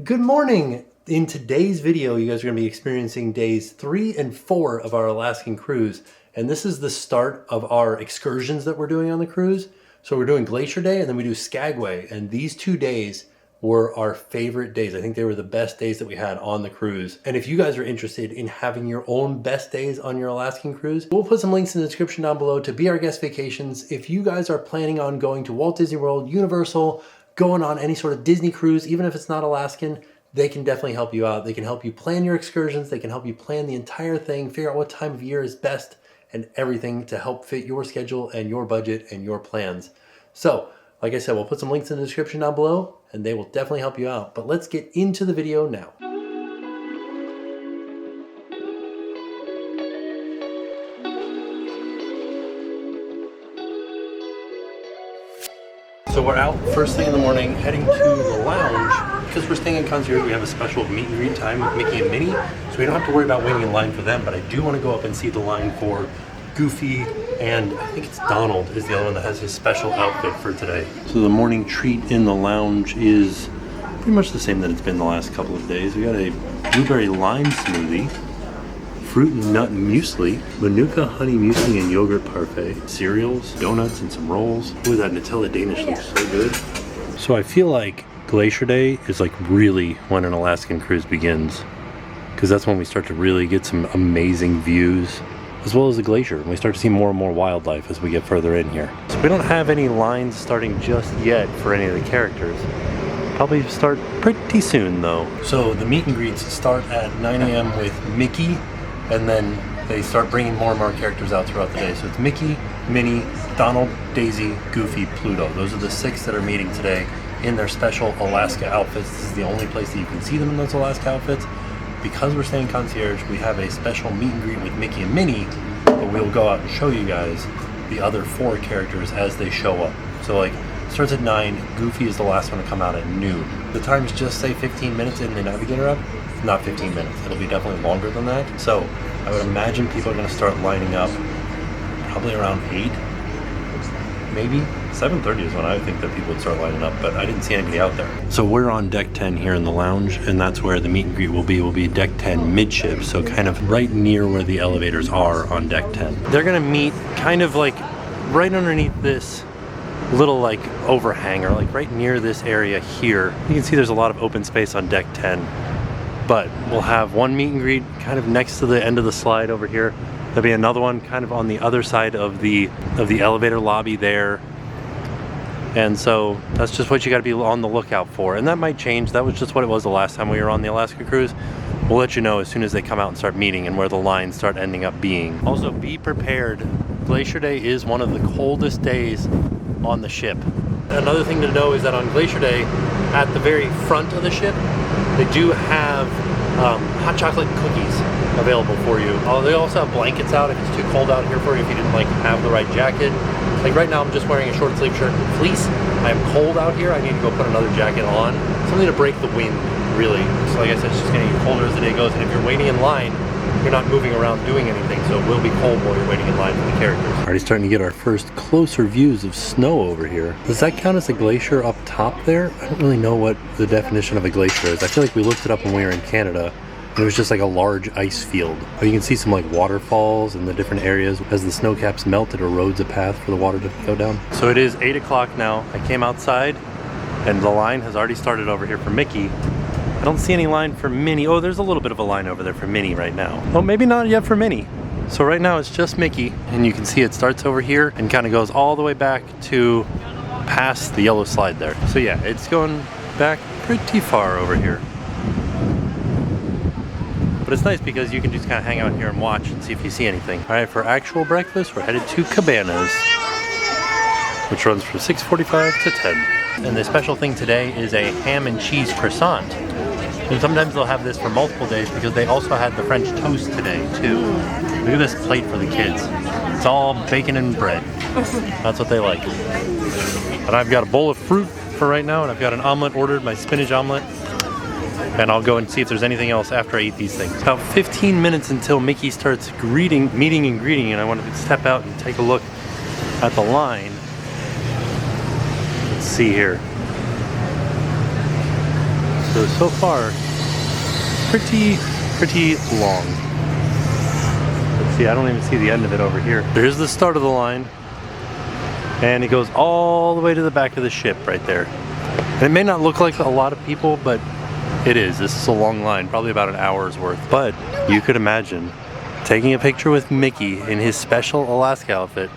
Good morning! In today's video, you guys are going to be experiencing days 3 and 4 of our Alaskan cruise. And this is the start of our excursions that we're doing on the cruise. So we're doing Glacier Day and then we do Skagway. And these 2 days were our favorite days. I think they were the best days that we had on the cruise. And if you guys are interested in having your own best days on your Alaskan cruise, we'll put some links in the description down below to Be Our Guest Vacations. If you guys are planning on going to Walt Disney World, Universal, going on any sort of Disney cruise, even if it's not Alaskan, they can definitely help you out. They can help you plan your excursions. They can help you plan the entire thing, figure out what time of year is best and everything to help fit your schedule and your budget and your plans. So, like I said, we'll put some links in the description down below and they will definitely help you out. But let's get into the video now. So we're out first thing in the morning, heading to the lounge. Because we're staying in Concierge, we have a special meet and greet time with Mickey and Minnie. So we don't have to worry about waiting in line for them, but I do want to go up and see the line for Goofy, and I think it's Donald is the other one that has his special outfit for today. So the morning treat in the lounge is pretty much the same that it's been the last couple of days. We got a blueberry lime smoothie, fruit and nut muesli, manuka honey muesli and yogurt parfait, cereals, donuts, and some rolls. Ooh, that Nutella Danish looks so good. So I feel like Glacier Day is like really when an Alaskan cruise begins, because that's when we start to really get some amazing views, as well as the glacier. We start to see more and more wildlife as we get further in here. So we don't have any lines starting just yet for any of the characters. Probably start pretty soon though. So the meet and greets start at 9 a.m. with Mickey, and then they start bringing more and more characters out throughout the day. So it's Mickey, Minnie, Donald, Daisy, Goofy, Pluto. Those are the 6 that are meeting today in their special Alaska outfits. This is the only place that you can see them in those Alaska outfits. Because we're staying Concierge, we have a special meet and greet with Mickey and Minnie, but we'll go out and show you guys the other 4 characters as they show up. So like, it starts at 9, Goofy is the last one to come out at noon. The times just say 15 minutes in the Navigator app, not 15 minutes. It'll be definitely longer than that. So I would imagine people are gonna start lining up probably around 8, maybe. 7:30 is when I think that people would start lining up, but I didn't see anybody out there. So we're on deck 10 here in the lounge, and that's where the meet and greet will be. Will be deck 10 midship, so kind of right near where the elevators are on deck 10. They're gonna meet kind of like right underneath this little like overhang, or like right near this area here. You can see there's a lot of open space on deck 10, but we'll have one meet and greet kind of next to the end of the slide over here. There'll be another one kind of on the other side of the elevator lobby there. And so that's just what you got to be on the lookout for. And that might change. That was just what it was the last time we were on the Alaska cruise. We'll let you know as soon as they come out and start meeting and where the lines start ending up being. Also, be prepared. Glacier Day is one of the coldest days on the ship. Another thing to know is that on Glacier Day, at the very front of the ship, they do have hot chocolate and cookies available for you. They also have blankets out if it's too cold out here for you, if you didn't like have the right jacket. Like right now I'm just wearing a short sleeve shirt and fleece. I am cold out here. I need to go put another jacket on. Something to break the wind, really. So like I said, it's just getting colder as the day goes, and if you're waiting in line, you're not moving around doing anything, so it will be cold while you're waiting in line for the characters. Already starting to get our first closer views of snow over here. Does that count as a glacier up top there? I don't really know what the definition of a glacier is. I feel like we looked it up when we were in Canada. It was just like a large ice field. But you can see some like waterfalls in the different areas. As the snow caps melt, it erodes a path for the water to go down. So it is 8 o'clock now. I came outside and the line has already started over here for Mickey. I don't see any line for Minnie. Oh, there's a little bit of a line over there for Minnie right now. Oh, maybe not yet for Minnie. So right now it's just Mickey, and you can see it starts over here and kind of goes all the way back to past the yellow slide there. So yeah, it's going back pretty far over here. But it's nice because you can just kind of hang out here and watch and see if you see anything. All right, for actual breakfast, we're headed to Cabanas, which runs from 6:45 to 10. And the special thing today is a ham and cheese croissant. And sometimes they'll have this for multiple days because they also had the French toast today too. Look at this plate for the kids. It's all bacon and bread. That's what they like. And I've got a bowl of fruit for right now, and I've got an omelet ordered, my spinach omelet. And I'll go and see if there's anything else after I eat these things. About 15 minutes until Mickey starts meeting and greeting, and I wanted to step out and take a look at the line. Let's see here. So far, pretty long. Let's see, I don't even see the end of it over here. There's the start of the line. And it goes all the way to the back of the ship right there. And it may not look like a lot of people, but it is. This is a long line, probably about an hour's worth. But you could imagine taking a picture with Mickey in his special Alaska outfit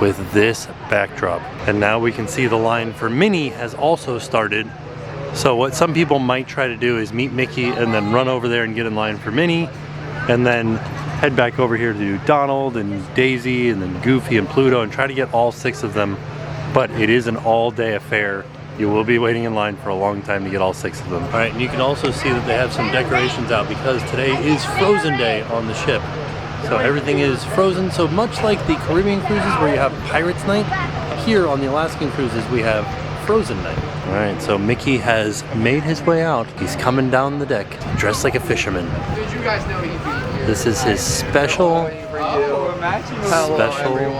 with this backdrop. And now we can see the line for Minnie has also started. So what some people might try to do is meet Mickey and then run over there and get in line for Minnie, and then head back over here to do Donald and Daisy and then Goofy and Pluto and try to get all 6 of them. But it is an all-day affair. You will be waiting in line for a long time to get all 6 of them. All right, and you can also see that they have some decorations out because today is Frozen Day on the ship. So everything is frozen. So much like the Caribbean cruises where you have Pirates Night, here on the Alaskan cruises we have Frozen Night. All right, so Mickey has made his way out. He's coming down the deck, dressed like a fisherman. Did you guys know he'd be here? This is his special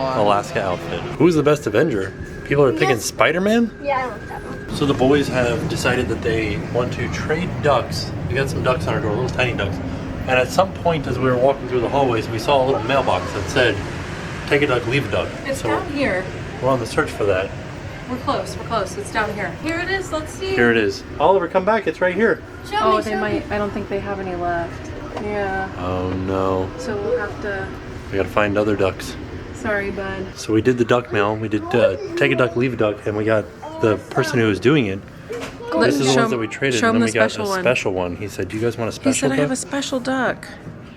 Alaska outfit. Who's the best Avenger? People are picking Spider-Man? Yeah, I looked at them. So the boys have decided that they want to trade ducks. We got some ducks on our door, little tiny ducks. And at some point as we were walking through the hallways, we saw a little mailbox that said, take a duck, leave a duck. It's so down here. We're on the search for that. We're close. It's down here. Here it is. Let's see. Here it is. Oliver, come back. It's right here. Oh, they might. I don't think they have any left. Yeah. Oh no. So we'll have to. We gotta find other ducks. Sorry, bud. So we did the duck mail. We did take a duck, leave a duck, and we got the person who was doing it. This is the ones that we traded, and then we got a special one. He said, "Do you guys want a special duck?" He said, "I have a special duck."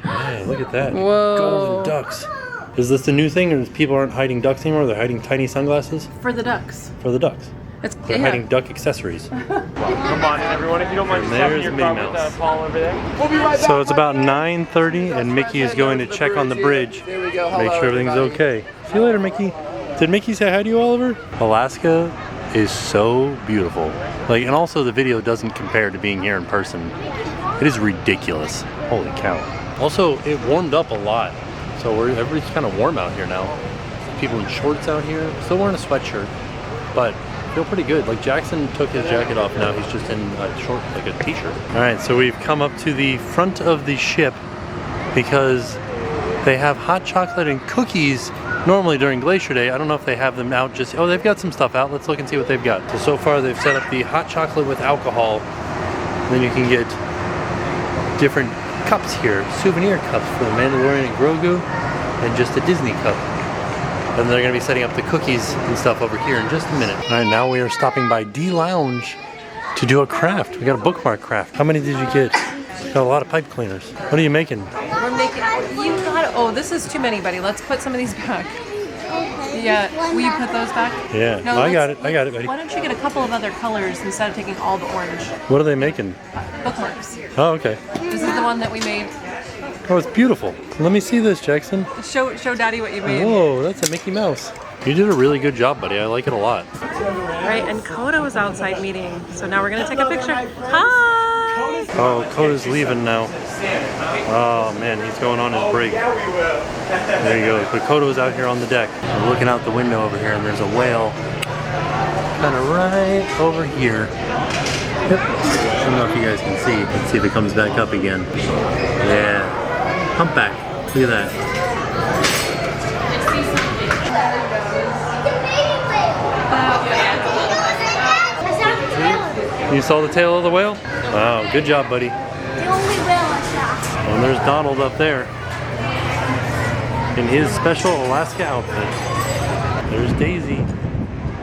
Yeah, look at that. Whoa. Golden ducks. Is this the new thing, or people aren't hiding ducks anymore? They're hiding tiny sunglasses? For the ducks. For the ducks. They're hiding duck accessories. Come on in, everyone, if you don't mind just There's stopping your Minnie car Mouse. with Paul over there. We'll be right back. So it's about 9:30, and Mickey is going to check on the bridge. There we go. Make sure everything's okay. See you later, Mickey. Did Mickey say hi to you, Oliver? Alaska is so beautiful. And also the video doesn't compare to being here in person. It is ridiculous. Holy cow. Also, it warmed up a lot. So everybody's kind of warm out here now. People in shorts out here. Still wearing a sweatshirt, but feel pretty good. Jackson took his jacket off now. He's just in a short, a t-shirt. All right, so we've come up to the front of the ship because they have hot chocolate and cookies normally during Glacier Day. I don't know if they have them out just, oh, they've got some stuff out. Let's look and see what they've got. So far they've set up the hot chocolate with alcohol. Then you can get different cups here, souvenir cups for the Mandalorian and Grogu, and just a Disney cup. And they're gonna be setting up the cookies and stuff over here in just a minute. All right, now we are stopping by D Lounge to do a craft. We got a bookmark craft. How many did you get? Got a lot of pipe cleaners. What are you making? We're making. You got it. Oh, this is too many, buddy. Let's put some of these back. Yeah. Will you put those back? Yeah. No, I got it, buddy. Why don't you get a couple of other colors instead of taking all the orange? What are they making? Bookmarks. Oh, okay. This is the one that we made. Oh, it's beautiful. Let me see this, Jackson. Show Daddy what you made. Whoa, that's a Mickey Mouse. You did a really good job, buddy. I like it a lot. Right, and Coda was outside meeting, so now we're gonna take a picture. Hi! Oh, Coda's leaving now. Oh man, he's going on his break. There you go. But Coda was out here on the deck. We're looking out the window over here, and there's a whale kind of right over here. Yep. I don't know if you guys can see. Let's see if it comes back up again. Yeah. Humpback. Look at that. You saw the tail of the whale? Wow, good job, buddy. The only whale I saw. And there's Donald up there in his special Alaska outfit. There's Daisy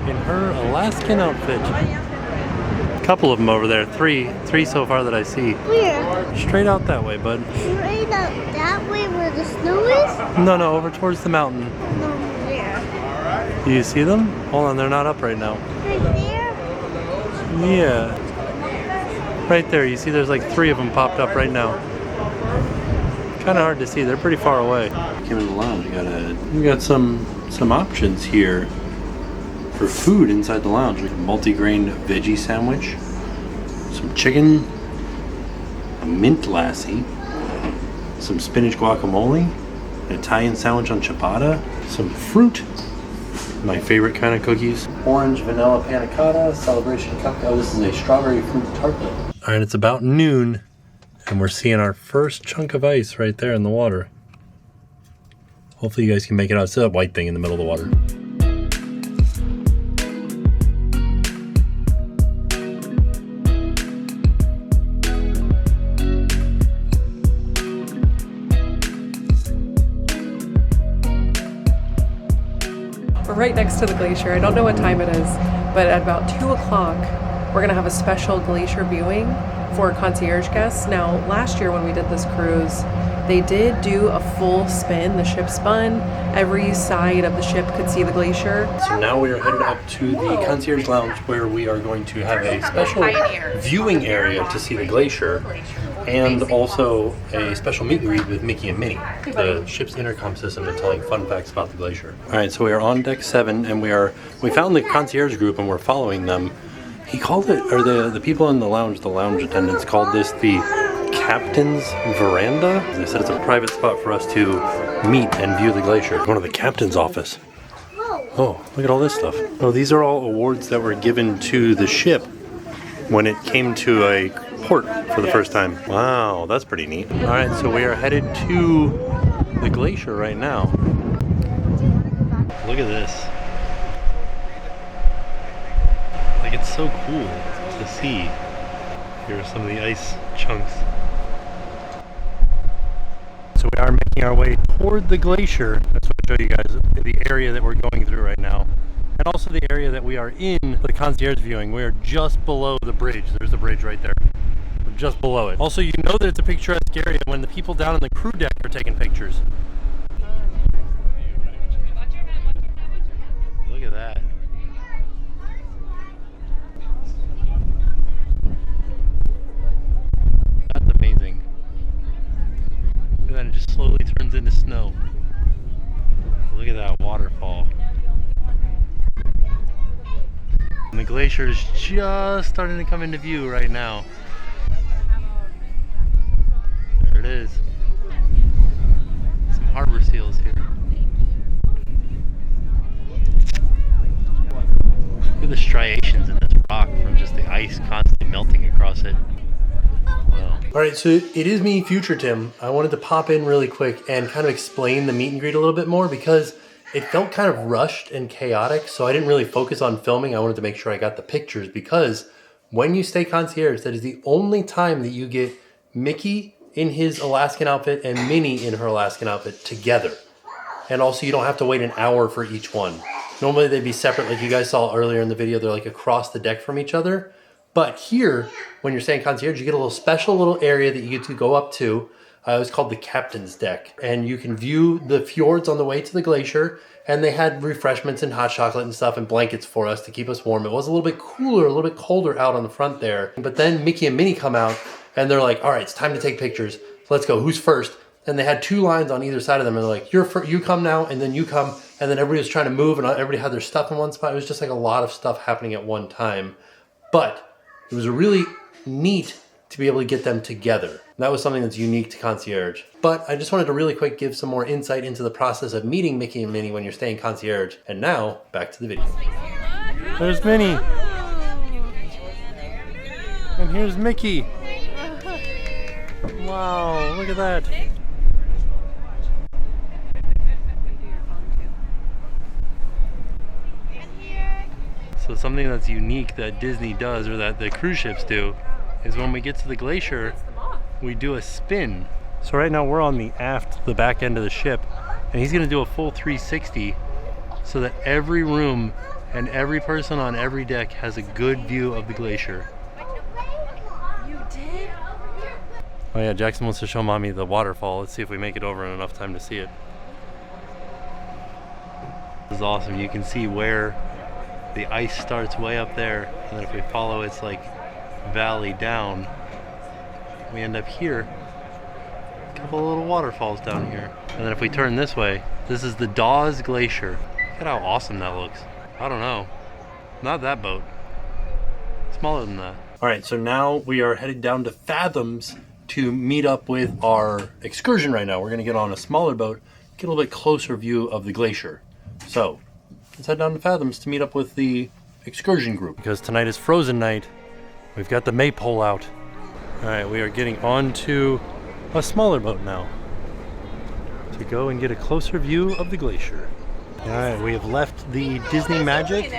in her Alaskan outfit. A couple of them over there. Three so far that I see. Where? Straight out that way, bud. Straight up that way where the snow is? No, over towards the mountain. No, where? Do you see them? Hold on, they're not up right now. Right there? Yeah. Right there, you see there's like 3 of them popped up right now. Kind of hard to see, they're pretty far away. Came in the lounge, we got some options here for food inside the lounge. Like a multi-grain veggie sandwich, some chicken, a mint lassi, some spinach guacamole, an Italian sandwich on ciabatta, some fruit, my favorite kind of cookies, orange vanilla panna cotta, celebration cupcake. Oh, this is a strawberry fruit tartlet. All right, it's about noon, and we're seeing our first chunk of ice right there in the water. Hopefully you guys can make it out. It's that white thing in the middle of the water. We're right next to the glacier. I don't know what time it is, but at about 2 o'clock, we're gonna have a special glacier viewing for concierge guests. Now, last year when we did this cruise, they did do a full spin. The ship spun. Every side of the ship could see the glacier. So now we are headed up to the concierge lounge where we are going to have a special viewing area to see the glacier and also a special meet and greet with Mickey and Minnie, the ship's intercom system, and telling fun facts about the glacier. All right, so we are on deck 7 and we found the concierge group and we're following them. He called it, or the people in the lounge attendants called this the captain's veranda. They said it's a private spot for us to meet and view the glacier. Going to the captain's office. Oh, look at all this stuff. Oh, these are all awards that were given to the ship when it came to a port for the first time. Wow, that's pretty neat. All right, so we are headed to the glacier right now. Look at this. Like, it's so cool to see. Here are some of the ice chunks. So we are making our way toward the glacier. That's what I'll show you guys, the area that we're going through right now. And also the area that we are in for the concierge viewing. We are just below the bridge. There's the bridge right there. We're just below it. Also, you know that it's a picturesque area when the people down on the crew deck are taking pictures. Look at that. That's amazing. Look at that, it just slowly turns into snow. Look at that waterfall. And the glacier is just starting to come into view right now. There it is. Some harbor seals here. Look at the striations in this rock from just the ice constantly melting across it. Wow. Alright, so it is me, Future Tim. I wanted to pop in really quick and kind of explain the meet and greet a little bit more because it felt kind of rushed and chaotic, so I didn't really focus on filming. I wanted to make sure I got the pictures because when you stay concierge, that is the only time that you get Mickey in his Alaskan outfit and Minnie in her Alaskan outfit together. And also you don't have to wait an hour for each one. Normally they'd be separate, like you guys saw earlier in the video, they're like across the deck from each other. But here, when you're staying concierge, you get a little special little area that you get to go up to. It was called the captain's deck, and you can view the fjords on the way to the glacier, and they had refreshments and hot chocolate and stuff and blankets for us to keep us warm. It was a little bit cooler, a little bit colder out on the front there, but then Mickey and Minnie come out and they're like, all right, it's time to take pictures. Let's go, who's first? And they had 2 lines on either side of them, and they're like, you come now, and then you come, and then everybody was trying to move, and everybody had their stuff in one spot. It was just like a lot of stuff happening at one time, but it was really neat to be able to get them together. That was something that's unique to concierge. But I just wanted to really quick give some more insight into the process of meeting Mickey and Minnie when you're staying concierge. And now, back to the video. There's Minnie. And here's Mickey. Wow, look at that. So something that's unique that Disney does, or that the cruise ships do, is when we get to the glacier, we do a spin. So right now we're on the aft, the back end of the ship, and he's gonna do a full 360 so that every room and every person on every deck has a good view of the glacier. You did? Oh yeah, Jackson wants to show Mommy the waterfall. Let's see if we make it over in enough time to see it. This is awesome. You can see where the ice starts way up there, and then if we follow its like valley down, we end up here. A couple of little waterfalls down here. And then if we turn this way, this is the Dawes Glacier. Look at how awesome that looks. I don't know. Not that boat. Smaller than that. Alright, so now we are headed down to Fathoms to meet up with our excursion right now. We're going to get on a smaller boat, get a little bit closer view of the glacier. So, let's head down to Fathoms to meet up with the excursion group. Because tonight is frozen night. We've got the maypole out. Alright, we are getting onto a smaller boat now to go and get a closer view of the glacier. Alright, we have left the Disney Magic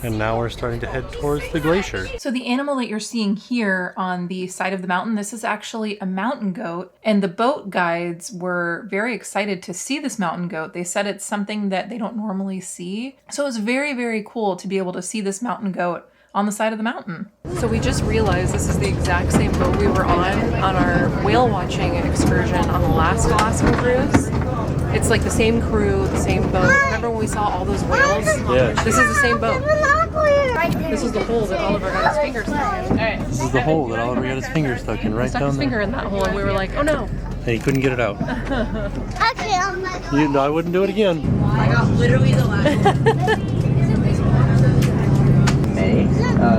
and now we're starting to head towards the glacier. So the animal that you're seeing here on the side of the mountain, this is actually a mountain goat, and the boat guides were very excited to see this mountain goat. They said it's something that they don't normally see. So it was very, very cool to be able to see this mountain goat on the side of the mountain. So we just realized this is the exact same boat we were on our whale watching excursion on the last Alaskan cruise. It's like the same crew, the same boat. Remember when we saw all those whales? Yeah. This is the same boat. Right there. This is the hole that Oliver got his fingers stuck in. This is the hole that Oliver got his finger stuck in, right Stuck down his there. finger in that hole and we were like, oh no. And he couldn't get it out. Okay, I'm not. I wouldn't do it again.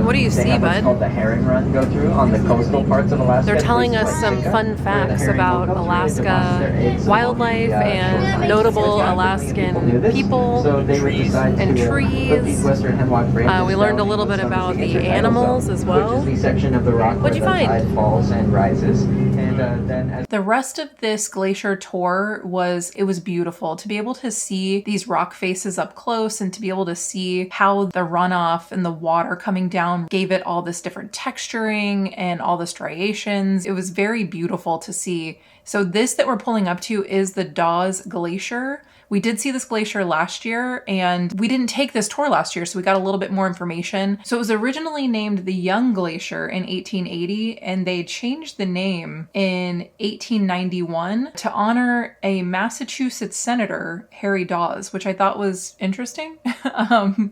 What do you see, bud? It's called the herring run go through on the coastal parts of Alaska. They're telling Places us like some Sitka, fun where the facts herring about will go through, they deposit their eggs Alaska along the, wildlife and shoreline. notable People Alaskan do this. people So they would decide and to, put trees. these western hemlock branches We learned a down little into bit some about the signature tidal animals zone, as well. Which is the section of the rock What'd you where the find? tide falls and rises. And then as The rest of this glacier tour was beautiful to be able to see these rock faces up close and to be able to see how the runoff and the water coming down gave it all this different texturing and all the striations. It was very beautiful to see. So this that we're pulling up to is the Dawes Glacier. We did see this glacier last year and we didn't take this tour last year, so we got a little bit more information. So it was originally named the Young Glacier in 1880 and they changed the name in 1891 to honor a Massachusetts senator, Harry Dawes, which I thought was interesting.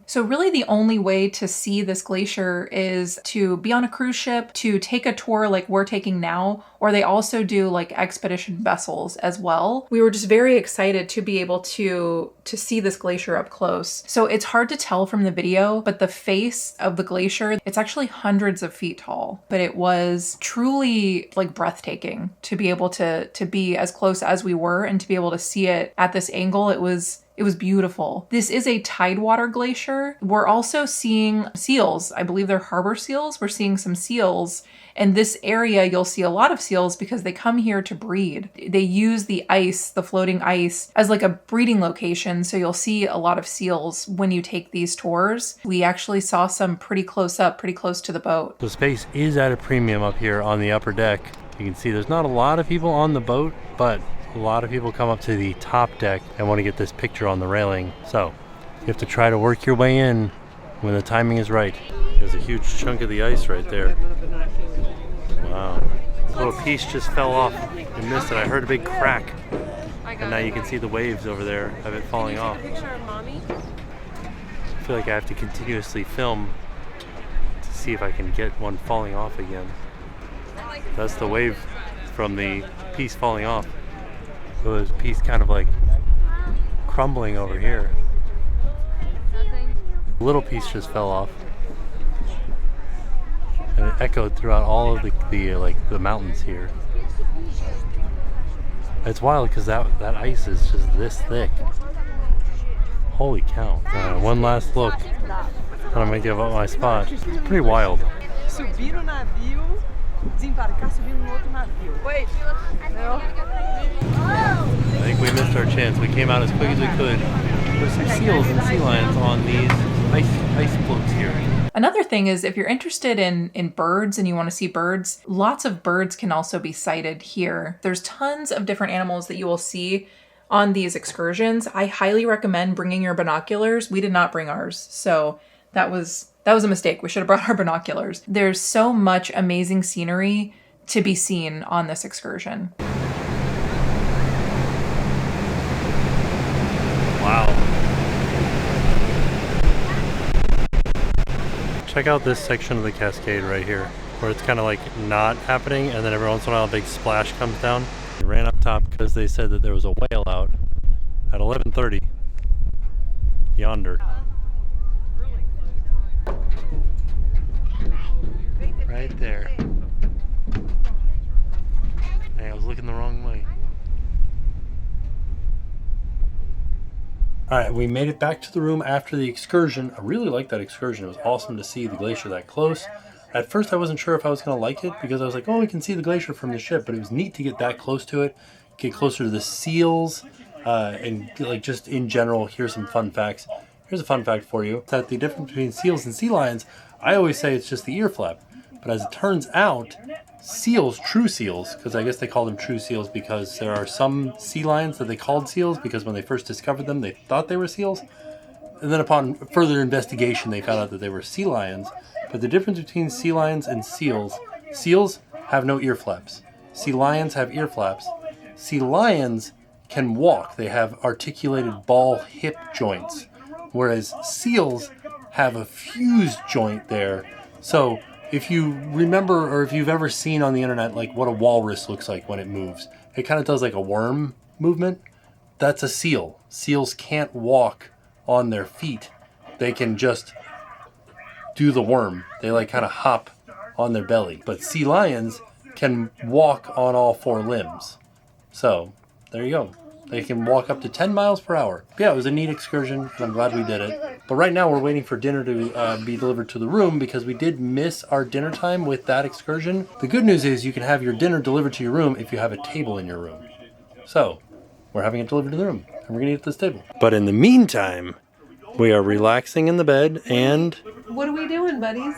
So really the only way to see this glacier is to be on a cruise ship, to take a tour like we're taking now, or they also do like expedition vessels as well. We were just very excited to be able to see this glacier up close. So it's hard to tell from the video, but the face of the glacier, it's actually hundreds of feet tall, but it was truly like breathtaking to be able to be as close as we were and to be able to see it at this angle. It was beautiful. This is a tidewater glacier. We're also seeing seals. I believe they're harbor seals. We're seeing some seals. And this area, you'll see a lot of seals because they come here to breed. They use the ice, the floating ice, as like a breeding location. So you'll see a lot of seals when you take these tours. We actually saw some pretty close up, pretty close to the boat. The space is at a premium up here on the upper deck. You can see there's not a lot of people on the boat, but a lot of people come up to the top deck and want to get this picture on the railing. So you have to try to work your way in when the timing is right. There's a huge chunk of the ice right there. Wow. A little piece just fell off and missed it. I heard a big crack. And now you can see the waves over there of it falling off. I feel like I have to continuously film to see if I can get one falling off again. That's the wave from the piece falling off. So there's a piece kind of like crumbling over here. A little piece just fell off. And it echoed throughout all of the mountains here. It's wild because that ice is just this thick. Holy cow. One last look. And I'm gonna give up my spot. Pretty wild. Subir o navio, desembarcar, subir outro navio. Wait. No. I think we missed our chance. We came out as quick as we could. There's some seals and sea lions on these ice floats here. Another thing is if you're interested in birds and you want to see birds, lots of birds can also be sighted here. There's tons of different animals that you will see on these excursions. I highly recommend bringing your binoculars. We did not bring ours, so that was a mistake. We should have brought our binoculars. There's so much amazing scenery to be seen on this excursion. Wow. Check out this section of the cascade right here, where it's kind of like not happening, and then every once in a while a big splash comes down. We ran up top because they said that there was a whale out at 11:30. Yonder. Right there. Hey, I was looking the wrong way. Alright, we made it back to the room after the excursion. I really liked that excursion. It was awesome to see the glacier that close. At first I wasn't sure if I was going to like it because I was like, oh, we can see the glacier from the ship, but it was neat to get that close to it, get closer to the seals, and like just in general, here's some fun facts. Here's a fun fact for you, that the difference between seals and sea lions, I always say it's just the ear flap. But as it turns out, seals, true seals, because I guess they call them true seals because there are some sea lions that they called seals because when they first discovered them, they thought they were seals. And then upon further investigation, they found out that they were sea lions. But the difference between sea lions and seals have no ear flaps. Sea lions have ear flaps. Sea lions can walk. They have articulated ball hip joints, whereas seals have a fused joint there. So if you remember, or if you've ever seen on the internet like what a walrus looks like when it moves, it kind of does like a worm movement. That's a seal. Seals can't walk on their feet. They can just do the worm. They like kind of hop on their belly. But sea lions can walk on all four limbs. So there you go. They can walk up to 10 miles per hour. Yeah, it was a neat excursion, and I'm glad we did it. But right now we're waiting for dinner to be delivered to the room because we did miss our dinner time with that excursion. The good news is you can have your dinner delivered to your room if you have a table in your room. So we're having it delivered to the room, and we're going to eat at this table. But in the meantime, we are relaxing in the bed and... What are we doing, buddies?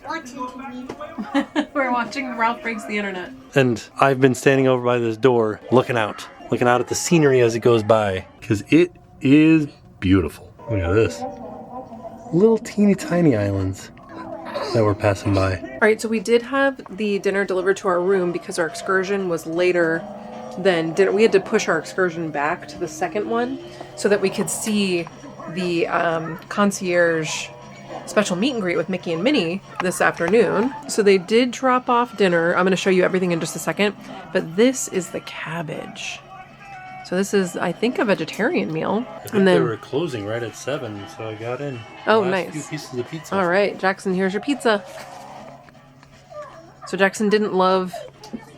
Watching TV. We're watching Ralph Breaks the Internet. And I've been standing over by this door looking out at the scenery as it goes by because it is beautiful. Look at this. Little teeny tiny islands that we're passing by. All right, so we did have the dinner delivered to our room because our excursion was later than dinner. We had to push our excursion back to the second one so that we could see the concierge special meet and greet with Mickey and Minnie this afternoon. So they did drop off dinner. I'm going to show you everything in just a second. But this is the cabbage. So this is, I think, a vegetarian meal. I think they were closing right at 7, so I got in. Oh, the last nice. few pieces of pizza. All right, Jackson, here's your pizza. So Jackson didn't love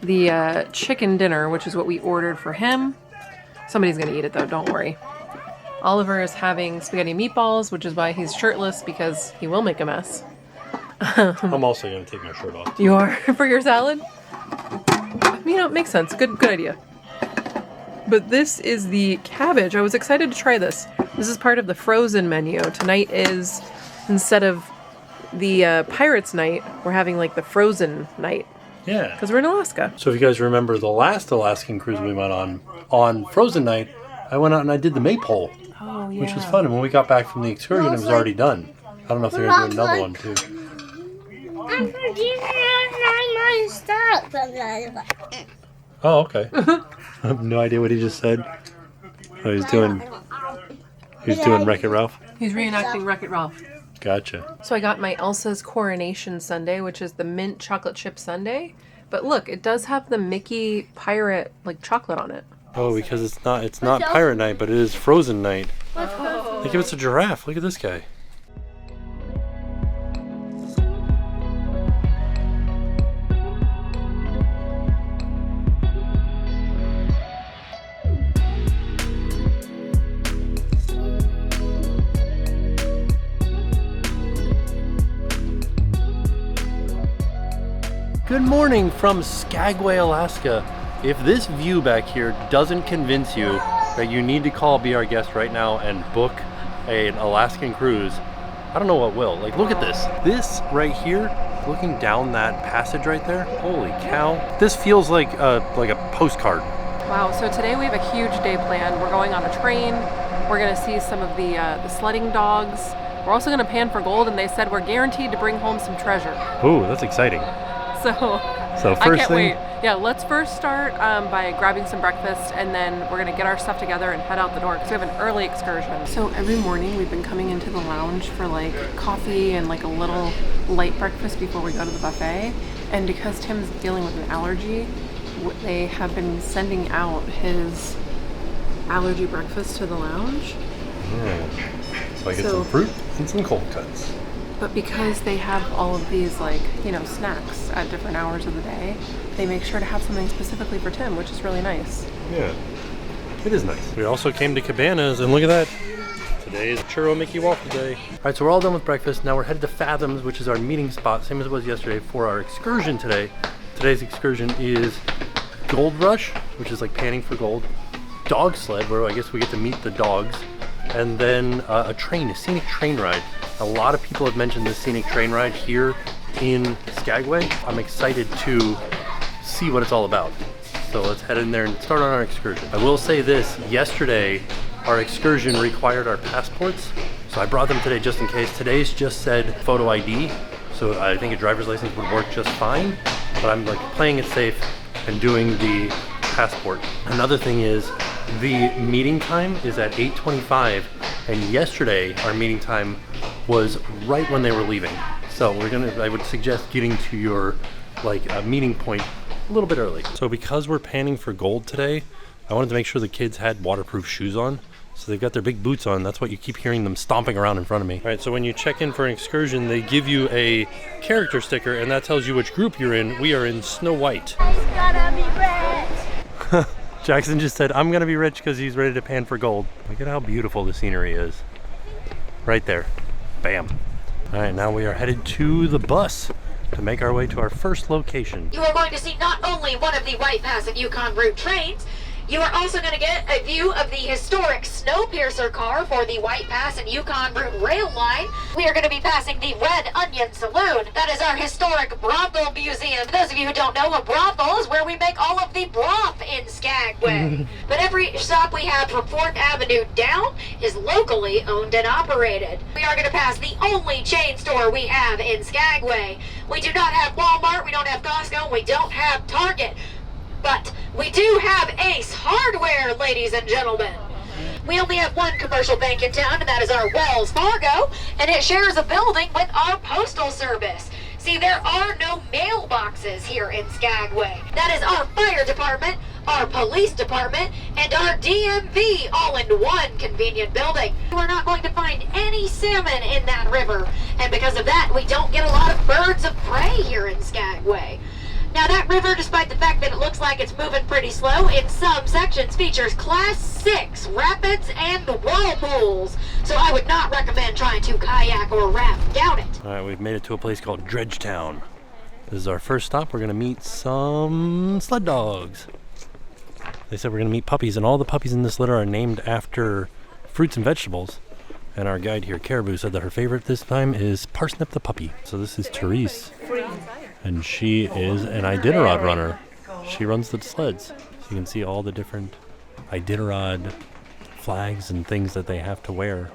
the chicken dinner, which is what we ordered for him. Somebody's going to eat it, though. Don't worry. Oliver is having spaghetti meatballs, which is why he's shirtless, because he will make a mess. I'm also going to take my shirt off. You are? For your salad? You know, it makes sense. Good idea. But this is the cabbage. I was excited to try this. This is part of the frozen menu. Tonight is, instead of the Pirates night, we're having like the frozen night. Yeah. Because we're in Alaska. So if you guys remember the last Alaskan cruise we went on Frozen night, I went out and I did the maypole. Oh, yeah. Which was fun. And when we got back from the excursion, it was already done. I don't know if they're going to do another one, too. I'm forgetting 9 stuff. Oh, okay. I have no idea what he just said. Oh, he's doing Wreck-It Ralph? He's reenacting Wreck-It Ralph. Gotcha. So I got my Elsa's Coronation Sundae, which is the mint chocolate chip sundae. But look, it does have the Mickey pirate like chocolate on it. Oh, because it's not pirate night, but it is frozen night. They give us a giraffe. Look at this guy. Good morning from Skagway, Alaska. If this view back here doesn't convince you that you need to call Be Our Guest right now and book an Alaskan cruise, I don't know what will. Like, look at this. This right here, looking down that passage right there, holy cow. This feels like a postcard. Wow, so today we have a huge day planned. We're going on a train. We're gonna see some of the sledding dogs. We're also gonna pan for gold, and they said we're guaranteed to bring home some treasure. Ooh, that's exciting. So first I can't thing, wait. Yeah, let's first start by grabbing some breakfast, and then we're gonna get our stuff together and head out the door because we have an early excursion. So every morning we've been coming into the lounge for like coffee and like a little light breakfast before we go to the buffet. And because Tim's dealing with an allergy, they have been sending out his allergy breakfast to the lounge. So I get some fruit and some cold cuts. But because they have all of these, like, you know, snacks at different hours of the day, they make sure to have something specifically for Tim, which is really nice. Yeah, it is nice. We also came to Cabanas, and look at that. Today is Churro Mickey Waffle Day. All right, so we're all done with breakfast. Now we're headed to Fathoms, which is our meeting spot, same as it was yesterday, for our excursion today. Today's excursion is Gold Rush, which is like panning for gold, dog sled, where I guess we get to meet the dogs, and then a scenic train ride. A lot of people have mentioned this scenic train ride here in Skagway. I'm excited to see what it's all about. So let's head in there and start on our excursion. I will say this, yesterday our excursion required our passports, so I brought them today just in case. Today's just said photo ID, so I think a driver's license would work just fine, but I'm like playing it safe and doing the passport. Another thing is the meeting time is at 8:25, and yesterday our meeting time was right when they were leaving. So I would suggest getting to your meeting point a little bit early. So because we're panning for gold today, I wanted to make sure the kids had waterproof shoes on. So they've got their big boots on. That's what you keep hearing them stomping around in front of me. All right, so when you check in for an excursion, they give you a character sticker, and that tells you which group you're in. We are in Snow White. I'm gonna be rich. Jackson just said, I'm gonna be rich because he's ready to pan for gold. Look at how beautiful the scenery is. Right there. Bam. All right, now we are headed to the bus to make our way to our first location. You are going to see not only one of the White Pass and Yukon route trains, you are also going to get a view of the historic Snowpiercer car for the White Pass and Yukon route rail line. We are going to be passing the Red Onion Saloon. That is our historic brothel museum. For those of you who don't know, a brothel is where we make all of the broth in Skagway. But every shop we have from 4th Avenue down is locally owned and operated. We are going to pass the only chain store we have in Skagway. We do not have Walmart, we don't have Costco, we don't have Target. But we do have Ace Hardware, ladies and gentlemen. We only have one commercial bank in town, and that is our Wells Fargo, and it shares a building with our postal service. See, there are no mailboxes here in Skagway. That is our fire department, our police department, and our DMV all in one convenient building. We're not going to find any salmon in that river, and because of that, we don't get a lot of birds of prey here in Skagway. Now that river, despite the fact that it looks like it's moving pretty slow, in some sections features Class 6 rapids and whirlpools. So I would not recommend trying to kayak or raft down it. All right, we've made it to a place called Dredgetown. This is our first stop. We're gonna meet some sled dogs. They said we're gonna meet puppies, and all the puppies in this litter are named after fruits and vegetables. And our guide here, Caribou, said that her favorite this time is Parsnip the puppy. So this is Therese. And she is an Iditarod runner. She runs the sleds. So you can see all the different Iditarod flags and things that they have to wear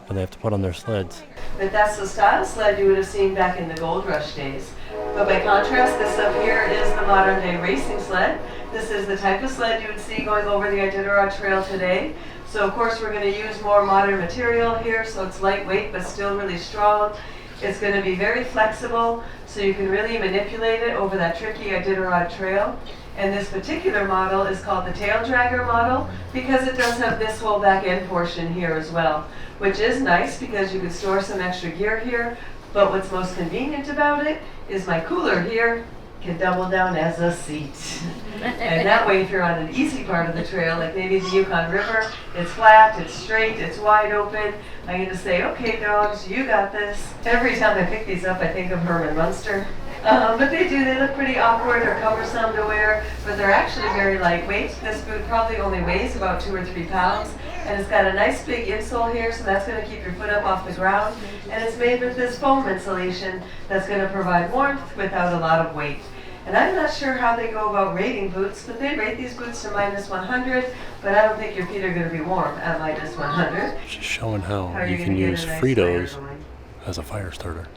and they have to put on their sleds. But that's the style sled you would have seen back in the Gold Rush days. But by contrast, this up here is the modern day racing sled. This is the type of sled you would see going over the Iditarod Trail today. So of course we're going to use more modern material here, so it's lightweight but still really strong. It's going to be very flexible, so you can really manipulate it over that tricky Iditarod Trail. And this particular model is called the tail dragger model because it does have this whole back end portion here as well, which is nice because you can store some extra gear here. But what's most convenient about it is my cooler here can double down as a seat. And that way, if you're on an easy part of the trail, like maybe the Yukon River, it's flat, it's straight, it's wide open, I get to say, okay dogs, you got this. Every time I pick these up, I think of Herman Munster. But they look pretty awkward or cumbersome to wear, but they're actually very lightweight. This boot probably only weighs about 2 or 3 pounds, and it's got a nice big insole here, so that's going to keep your foot up off the ground. And it's made with this foam insulation that's going to provide warmth without a lot of weight. And I'm not sure how they go about rating boots, but they rate these boots to -100, but I don't think your feet are going to be warm at -100. Just showing how How you you're can gonna get use a nice Fritos fire going. as a fire starter.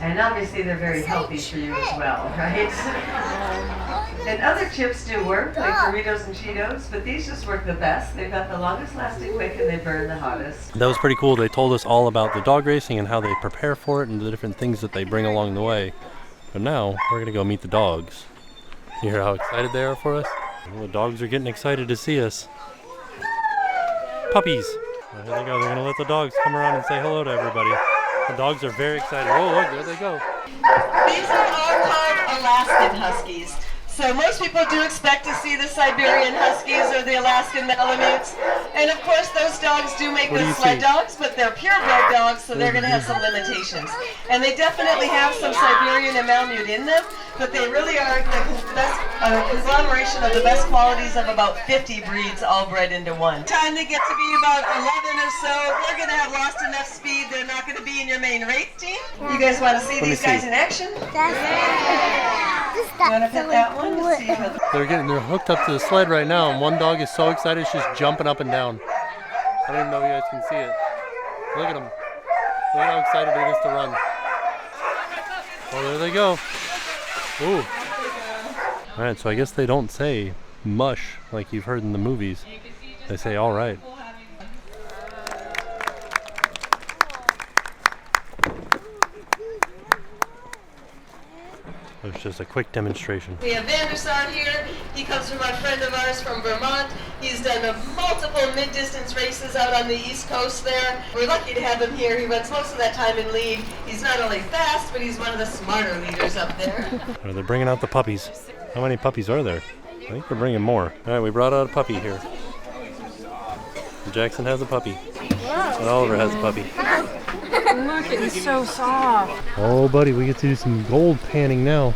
And obviously they're very healthy for you as well, right? And other chips do work, like Doritos and Cheetos, but these just work the best. They've got the longest lasting wick and they burn the hottest. That was pretty cool. They told us all about the dog racing and how they prepare for it and the different things that they bring along the way. But now we're gonna go meet the dogs. You hear how excited they are for us? Well, the dogs are getting excited to see us. Puppies. Well, here they go. They're gonna let the dogs come around and say hello to everybody. The dogs are very excited. Oh, look, there they go. These are our are called Alaskan Huskies. So most people do expect to see the Siberian Huskies or the Alaskan Malamutes. And of course those dogs do make the sled dogs, but they're purebred dogs, so they're going to have some limitations. And they definitely have some Siberian and Malamute in them, but they really are the best conglomeration of the best qualities of about 50 breeds all bred into one. Time they get to be about 11 or so, they're going to have lost enough speed, they're not going to be in your main race team. You guys want to see these guys in action? You want to pet that one? Let's see how They're hooked up to the sled right now, and one dog is so excited she's jumping up and down. I don't even know if you guys can see it. Look at them. Look at how excited it is to run. Oh, there they go. Ooh. Alright, so I guess they don't say mush like you've heard in the movies. They say alright. It was just a quick demonstration. We have Vandersar here. He comes from a friend of ours from Vermont. He's done multiple mid-distance races out on the East Coast there. We're lucky to have him here. He runs most of that time in lead. He's not only fast, but he's one of the smarter leaders up there. Oh, they're bringing out the puppies. How many puppies are there? I think we're bringing more. All right, we brought out a puppy here. Jackson has a puppy. And Oliver has a puppy. Look, it's so soft. Oh, buddy, we get to do some gold panning now.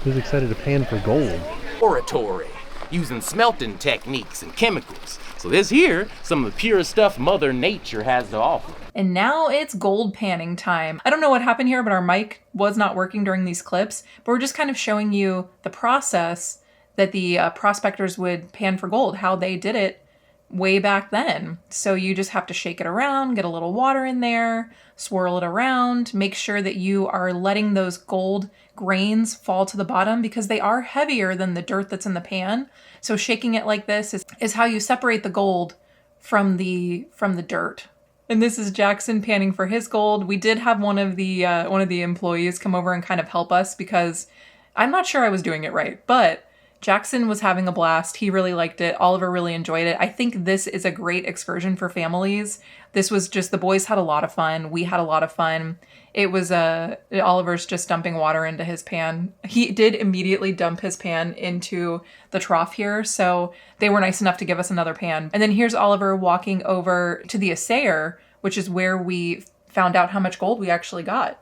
Who's excited to pan for gold? Oratory, using smelting techniques and chemicals. So this here, some of the purest stuff Mother Nature has to offer. And now it's gold panning time. I don't know what happened here, but our mic was not working during these clips. But we're just kind of showing you the process that the prospectors would pan for gold, how they did it way back then. So you just have to shake it around, get a little water in there, swirl it around, make sure that you are letting those gold grains fall to the bottom because they are heavier than the dirt that's in the pan. So shaking it like this is how you separate the gold from the dirt. And this is Jackson panning for his gold. We did have one of the employees come over and kind of help us because I'm not sure I was doing it right, but Jackson was having a blast. He really liked it. Oliver really enjoyed it. I think this is a great excursion for families. This was just, the boys had a lot of fun. We had a lot of fun. It was Oliver's just dumping water into his pan. He did immediately dump his pan into the trough here, so they were nice enough to give us another pan. And then here's Oliver walking over to the assayer, which is where we found out how much gold we actually got.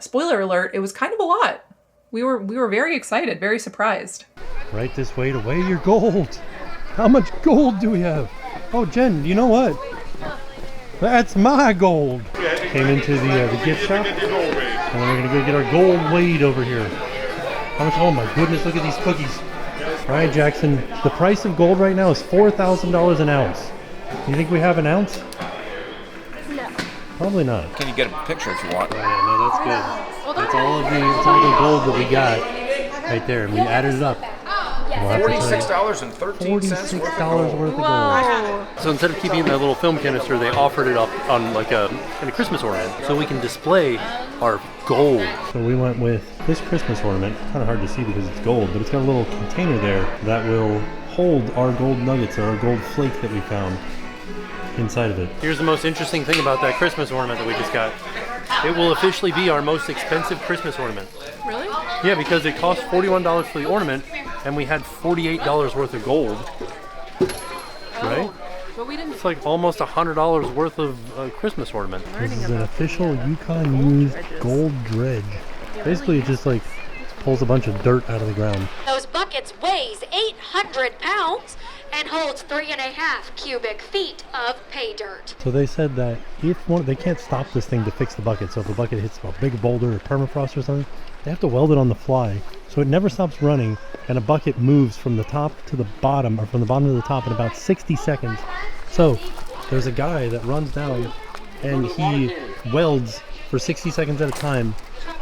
Spoiler alert, it was kind of a lot. We were very excited, very surprised. Right this way to weigh your gold. How much gold do we have? Oh, Jen, you know what? That's my gold. Came into the gift shop, and then we're gonna go get our gold weighed over here. How much? Oh my goodness! Look at these cookies. All right, Jackson. The price of gold right now is $4,000 an ounce. You think we have an ounce? No. Probably not. Can you get a picture if you want? Oh, yeah, no, that's good. That's all the gold that we got right there, and we added it up. $46.13 $46 worth of gold. So instead of keeping that little film canister, they offered it up on like a Christmas ornament, so we can display our gold. So we went with this Christmas ornament. Kind of hard to see because it's gold, but it's got a little container there that will hold our gold nuggets or our gold flake that we found inside of it. Here's the most interesting thing about that Christmas ornament that we just got. It will officially be our most expensive Christmas ornament. Really? Yeah, because it cost $41 for the ornament, and we had $48 worth of gold. Right? But we didn't. It's like almost $100 worth of Christmas ornament. This is an official Yukon used gold dredge. Basically, it just like pulls a bunch of dirt out of the ground. Those buckets weighs 800 pounds and holds 3.5 cubic feet of pay dirt. So they said that they can't stop this thing to fix the bucket. So if the bucket hits a big boulder or permafrost or something, they have to weld it on the fly. So it never stops running, and a bucket moves from the top to the bottom, or from the bottom to the top in about 60 seconds. So there's a guy that runs down and he welds for 60 seconds at a time,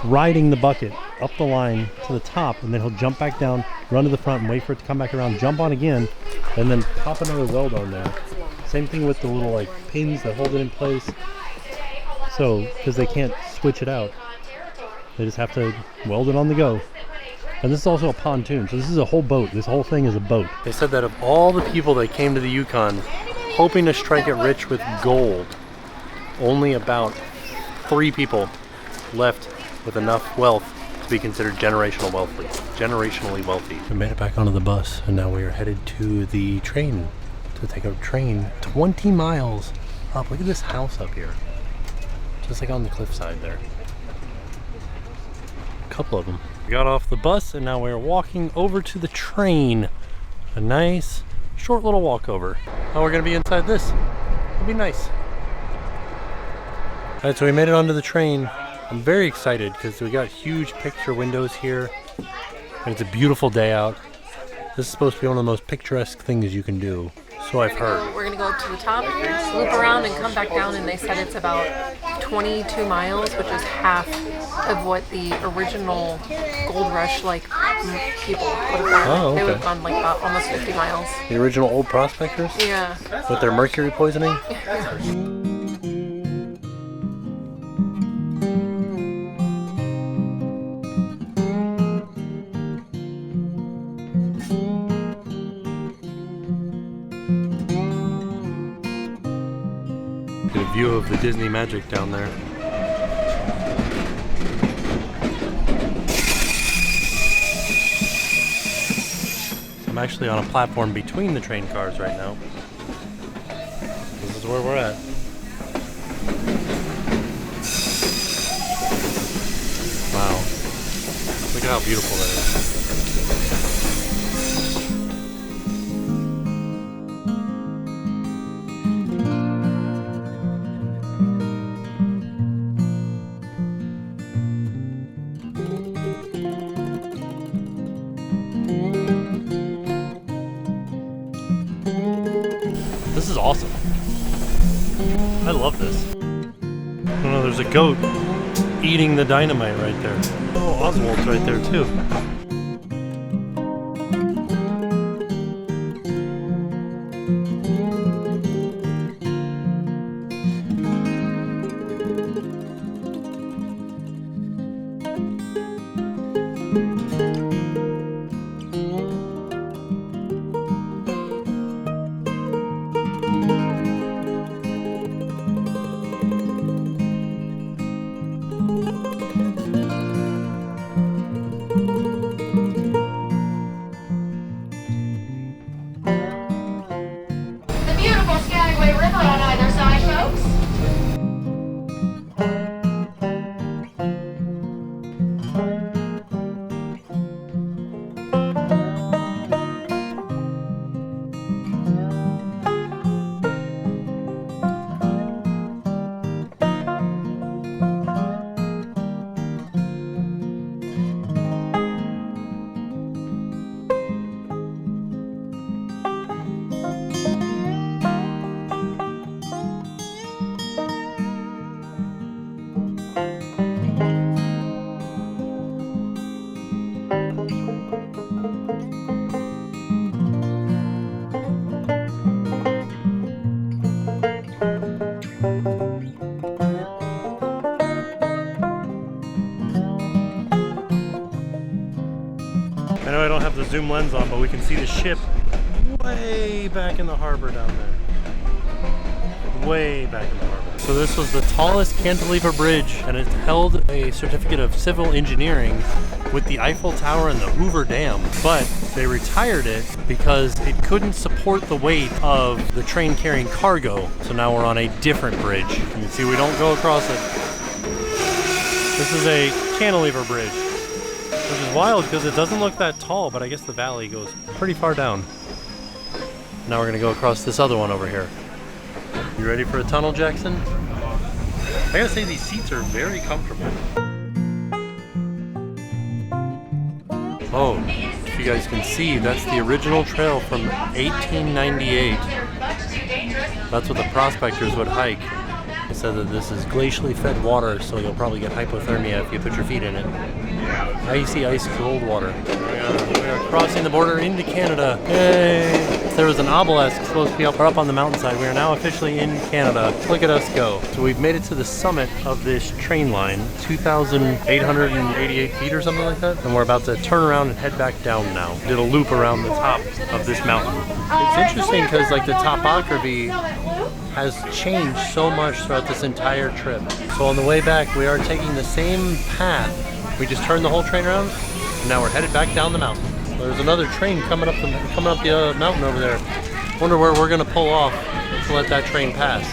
riding the bucket up the line to the top, and then he'll jump back down, run to the front and wait for it to come back around, jump on again, and then pop another weld on there. Same thing with the little like pins that hold it in place. So, because they can't switch it out, they just have to weld it on the go. And this is also a pontoon, so this is a whole boat. This whole thing is a boat. They said that of all the people that came to the Yukon hoping to strike it rich with gold, only about 3 people left with enough wealth to be considered generationally wealthy. We made it back onto the bus, and now we are headed to the train to take a train 20 miles up. Look at this house up here, just like on the cliffside there. A couple of them. We got off the bus, and now we're walking over to the train. A nice, short little walkover. Oh, we're gonna be inside this. It'll be nice. All right, so we made it onto the train. I'm very excited because we got huge picture windows here. And it's a beautiful day out. This is supposed to be one of the most picturesque things you can do. So I've heard. We're gonna go up to the top, loop around, and come back down. And they said it's about 22 miles, which is half of what the original Gold Rush people would have gone. Oh, okay. They would have gone like about almost 50 miles. The original old prospectors? Yeah. With their mercury poisoning? Get a view of the Disney magic down there. I'm actually on a platform between the train cars right now. This is where we're at. Wow. Look at how beautiful that is. This is awesome. I love this. Oh, there's a goat eating the dynamite right there. Oh, Oswald's right there too. The beautiful Skagway River on either side, folks. I know I don't have the zoom lens on, but we can see the ship way back in the harbor down there. Way back in the harbor. So this was the tallest cantilever bridge, and it held a certificate of civil engineering with the Eiffel Tower and the Hoover Dam. But they retired it because it couldn't support the weight of the train carrying cargo. So now we're on a different bridge. You can see we don't go across it. This is a cantilever bridge, which is wild because it doesn't look that tall, but I guess the valley goes pretty far down. Now we're gonna go across this other one over here. You ready for a tunnel, Jackson? I gotta say, these seats are very comfortable. Oh, if you guys can see, that's the original trail from 1898. That's what the prospectors would hike. They said that this is glacially fed water, so you'll probably get hypothermia if you put your feet in it. Icy, ice cold water. We are crossing the border into Canada. Yay! There was an obelisk supposed to be up on the mountainside. We are now officially in Canada. Look at us go. So we've made it to the summit of this train line, 2,888 feet or something like that. And we're about to turn around and head back down now. Did a loop around the top of this mountain. It's interesting because like the topography has changed so much throughout this entire trip. So on the way back, we are taking the same path We just turned the whole train around, and now we're headed back down the mountain. There's another train coming up the mountain over there. Wonder where we're gonna pull off to let that train pass.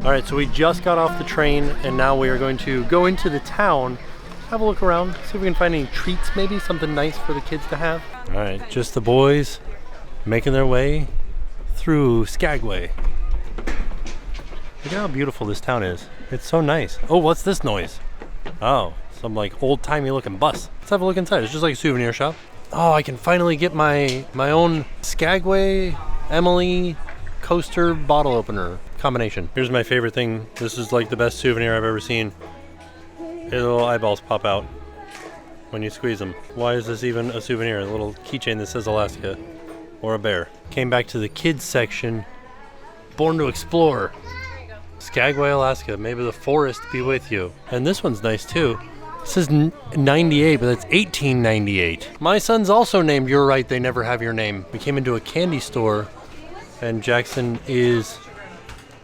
All right, so we just got off the train and now we are going to go into the town, have a look around, see if we can find any treats, maybe something nice for the kids to have. All right, just the boys making their way through Skagway. Look at how beautiful this town is. It's so nice. Oh, what's this noise? Oh, some like old-timey looking bus. Let's have a look inside. It's just like a souvenir shop. Oh, I can finally get my own Skagway Emily coaster bottle opener combination. Here's my favorite thing. This is like the best souvenir I've ever seen. Little eyeballs pop out when you squeeze them. Why is this even a souvenir? A little keychain that says Alaska or a bear. Came back to the kids section. Born to explore. Skagway, Alaska. Maybe the forest be with you. And this one's nice too. It says 98, but that's 1898. My son's also named You're Right, They Never Have Your Name. We came into a candy store and Jackson is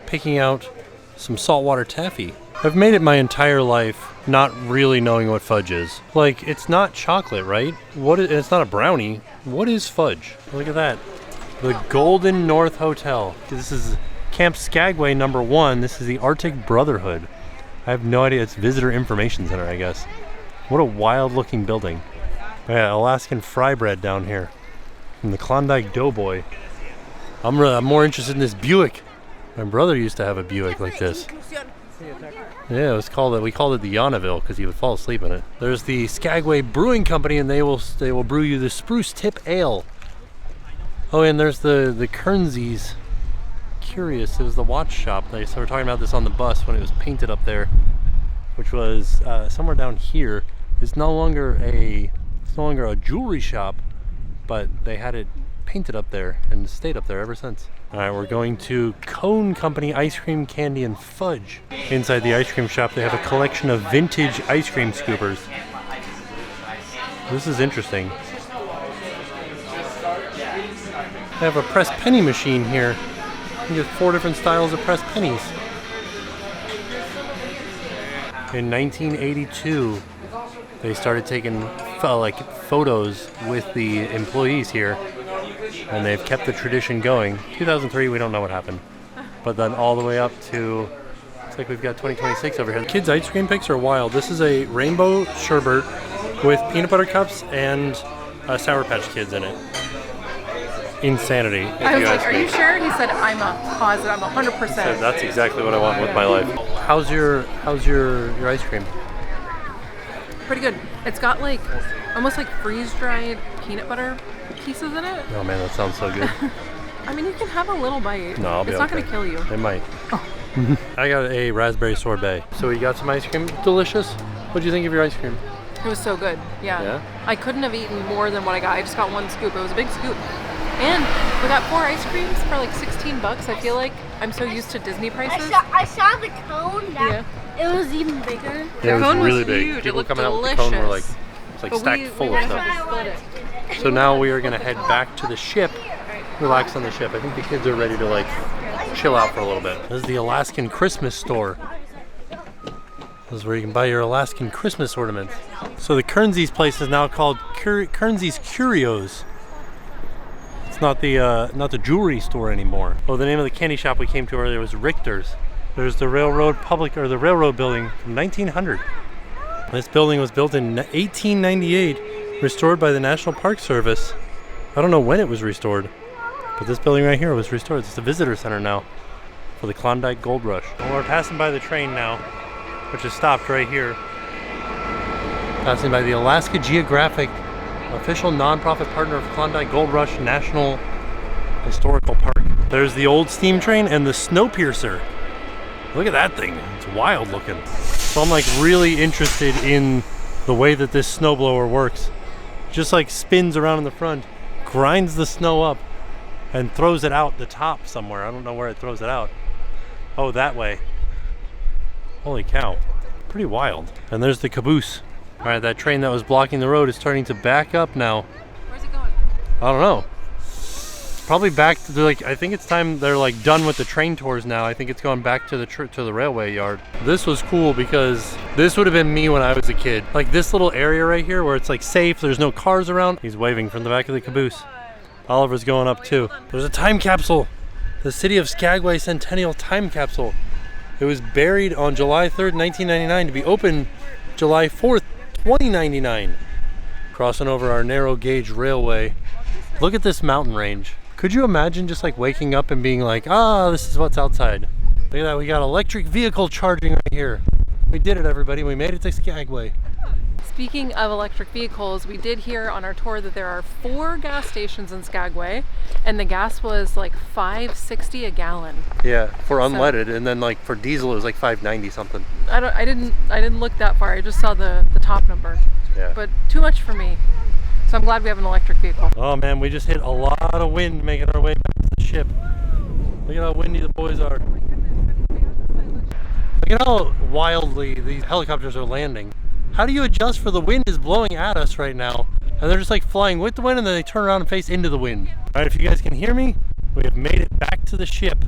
picking out some saltwater taffy. I've made it my entire life not really knowing what fudge is. Like, it's not chocolate, right? It's not a brownie. What is fudge? Look at that. The Golden North Hotel. This is Camp Skagway #1. This is the Arctic Brotherhood. I have no idea. It's Visitor Information Center, I guess. What a wild looking building. Yeah, Alaskan fry bread down here. And the Klondike Doughboy. I'm more interested in this Buick. My brother used to have a Buick like this. Yeah, we called it the Yonnaville because he would fall asleep in it. There's the Skagway Brewing Company, and they will brew you the Spruce Tip Ale. Oh, and there's the Kernsies. Curious, it was the watch shop. So we're talking about this on the bus when it was painted up there, which was somewhere down here. It's no longer a jewelry shop, but they had it painted up there and stayed up there ever since. All right, we're going to Cone Company Ice Cream, Candy, and Fudge. Inside the ice cream shop, they have a collection of vintage ice cream scoopers. This is interesting. They have a pressed penny machine here. You get 4 different styles of pressed pennies. In 1982, they started taking photos with the employees here. And they've kept the tradition going. 2003, we don't know what happened. But then all the way up to, looks like we've got 2026 over here. Kids' ice cream picks are wild. This is a rainbow sherbet with peanut butter cups and Sour Patch Kids in it. Insanity. I was like, are you sure? He said, I'm positive, I'm 100%. So that's exactly what I want with my life. How's your ice cream? Pretty good. It's got like, almost like freeze-dried peanut butter pieces in it. Oh man, that sounds so good. I mean, you can have a little bite. No, I'll be It's not going to kill you. It might. Oh. I got a raspberry sorbet. So you got some ice cream? Delicious. What'd you think of your ice cream? It was so good. Yeah. I couldn't have eaten more than what I got. I just got 1 scoop. It was a big scoop. And we got 4 ice creams for like $16. I feel like I'm so used to Disney prices. I saw the cone. It was even bigger. Yeah, it was really was big. huge. People It looked coming delicious. out with the cone were like, it's like stacked full of stuff. To split it. So now we are going to head back to the ship, relax on the ship. I think the kids are ready to like chill out for a little bit. This is the Alaskan Christmas store. This is where you can buy your Alaskan Christmas ornaments. So the Kernsies place is now called Kernsies Curios. It's not the jewelry store anymore. Oh, the name of the candy shop we came to earlier was Richter's. There's the railroad building from 1900. This building was built in 1898, restored by the National Park Service. I don't know when it was restored, but this building right here was restored. It's a visitor center now for the Klondike Gold Rush. Well, we're passing by the train now, which is stopped right here. Passing by the Alaska Geographic, official nonprofit partner of Klondike Gold Rush National Historical Park. There's the old steam train and the Snowpiercer. Look at that thing. It's wild looking. So I'm like really interested in the way that this snowblower works. Just like spins around in the front. grinds the snow up and throws it out the top somewhere. I don't know where it throws it out. Oh, that way. Holy cow. Pretty wild. And there's the caboose. All right, that train that was blocking the road is starting to back up now. Where's it going? I don't know. Probably back to the, like, I think it's time they're like done with the train tours now. I think it's going back to the railway yard. This was cool because this would have been me when I was a kid. Like this little area right here where it's like safe, there's no cars around. He's waving from the back of the caboose. Oliver's going up too. There's a time capsule. The City of Skagway Centennial Time Capsule. It was buried on July 3rd, 1999 to be opened July 4th, 2099. Crossing over our narrow gauge railway. Look at this mountain range. Could you imagine just like waking up and being like, ah, this is what's outside. Look at that, we got electric vehicle charging right here. We did it, everybody. We made it to Skagway. Speaking of electric vehicles, we did hear on our tour that there are 4 gas stations in Skagway, and the gas was like $5.60 a gallon. Yeah, for unleaded, and then like for diesel it was like $5.90 something. I didn't look that far. I just saw the top number. Yeah. But too much for me. So I'm glad we have an electric vehicle. Oh man, we just hit a lot of wind making our way back to the ship. Look at how windy the boys are. Look at how wildly these helicopters are landing. How do you adjust for the wind is blowing at us right now? And they're just like flying with the wind and then they turn around and face into the wind. All right, if you guys can hear me, we have made it back to the ship.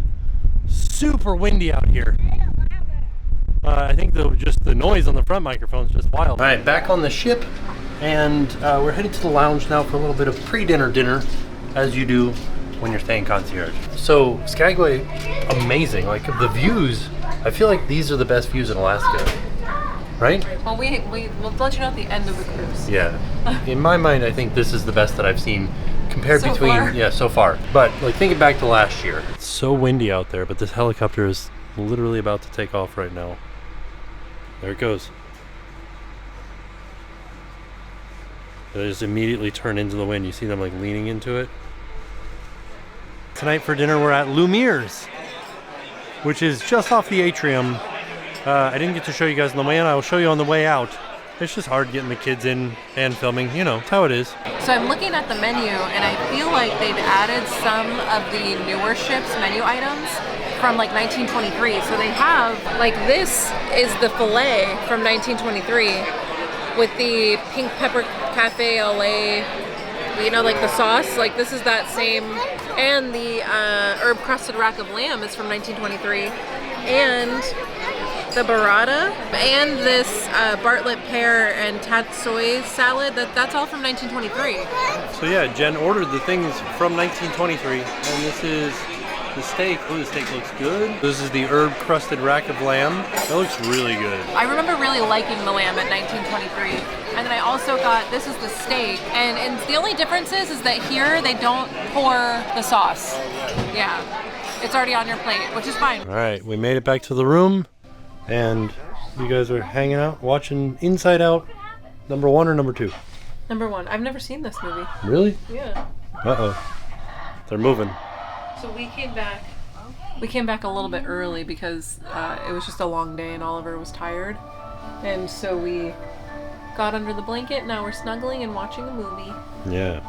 Super windy out here. I think just the noise on the front microphone is just wild. All right, back on the ship, and we're headed to the lounge now for a little bit of pre-dinner dinner, as you do when you're staying concierge. So Skagway, amazing. Like the views, I feel like these are the best views in Alaska, right? Well, we'll let you know at the end of the cruise. Yeah. In my mind, I think this is the best that I've seen compared So between, far? yeah, so far. But like thinking back to last year, it's so windy out there, but this helicopter is literally about to take off right now. There it goes. They just immediately turn into the wind. You see them like leaning into it. Tonight for dinner we're at Lumiere's, which is just off the atrium. I didn't get to show you guys on the way in. I will show you on the way out. It's just hard getting the kids in and filming. You know, it's how it is. So I'm looking at the menu, and I feel like they've added some of the newer ships menu items from like 1923. So they have, like, this is the filet from 1923 with the pink pepper cafe au lait, you know, like the sauce. Like this is that same, and the herb crusted rack of lamb is from 1923, and the burrata, and this Bartlett pear and tatsoi salad, that's all from 1923. So yeah, Jen ordered the things from 1923, and this is the steak. Oh, the steak looks good. This is the herb crusted rack of lamb. That looks really good. I remember really liking the lamb at 1923, and then I also got, this is the steak, and the only difference is that here they don't pour the sauce. Yeah, it's already on your plate, which is fine. All right, we made it back to the room, and you guys are hanging out, watching Inside Out, number 1 or number 2? Number 1. I've never seen this movie. Really? Yeah. Uh-oh. They're moving. So we came back a little bit early because it was just a long day and Oliver was tired. And so we got under the blanket. Now we're snuggling and watching a movie. Yeah.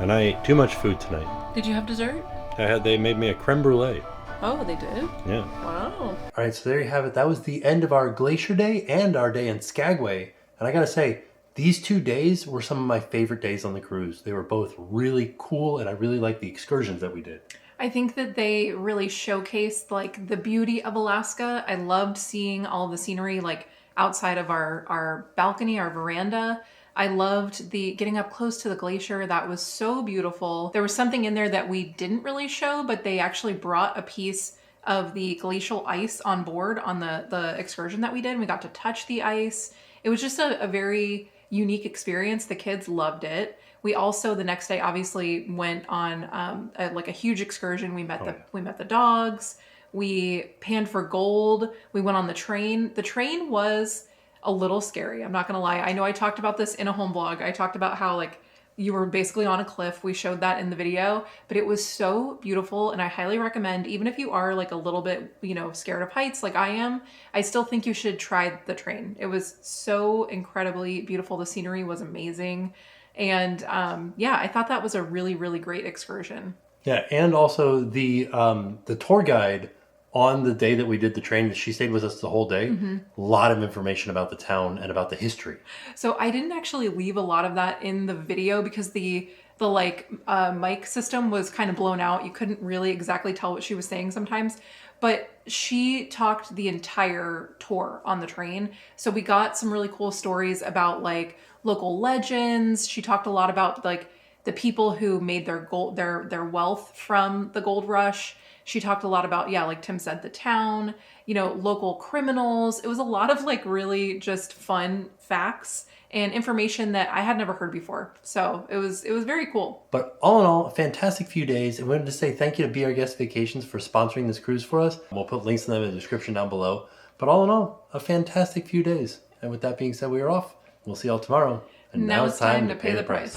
And I ate too much food tonight. Did you have dessert? They made me a creme brulee. Oh, they did? Yeah. Wow. All right, so there you have it. That was the end of our Glacier Day and our day in Skagway. And I gotta say, these 2 days were some of my favorite days on the cruise. They were both really cool, and I really liked the excursions that we did. I think that they really showcased like the beauty of Alaska. I loved seeing all the scenery like outside of our balcony, our veranda. I loved the getting up close to the glacier. That was so beautiful. There was something in there that we didn't really show, but they actually brought a piece of the glacial ice on board on the excursion that we did. And we got to touch the ice. It was just a very unique experience. The kids loved it. We also the next day obviously went on a huge excursion. We met the dogs. We panned for gold. We went on the train. The train was a little scary. I'm not gonna lie. I know I talked about this in a home vlog. I talked about how like you were basically on a cliff. We showed that in the video, but it was so beautiful, and I highly recommend, even if you are like a little bit, you know, scared of heights like I am, I still think you should try the train. It was so incredibly beautiful. The scenery was amazing. And yeah, I thought that was a really, really great excursion. Yeah, and also the tour guide on the day that we did the training, she stayed with us the whole day. A lot of information about the town and about the history. So I didn't actually leave a lot of that in the video because the mic system was kind of blown out. You couldn't really exactly tell what she was saying sometimes, but she talked the entire tour on the train. So we got some really cool stories about like local legends. She talked a lot about like the people who made their wealth from the gold rush. She talked a lot about, yeah, like Tim said, the town, you know, local criminals. It was a lot of like really just fun facts and information that I had never heard before. So it was very cool. But all in all, a fantastic few days. And we wanted to say thank you to Be Our Guest Vacations for sponsoring this cruise for us. We'll put links to them in the description down below. But all in all, a fantastic few days. And with that being said, we are off. We'll see y'all tomorrow. And now it's time to pay the price.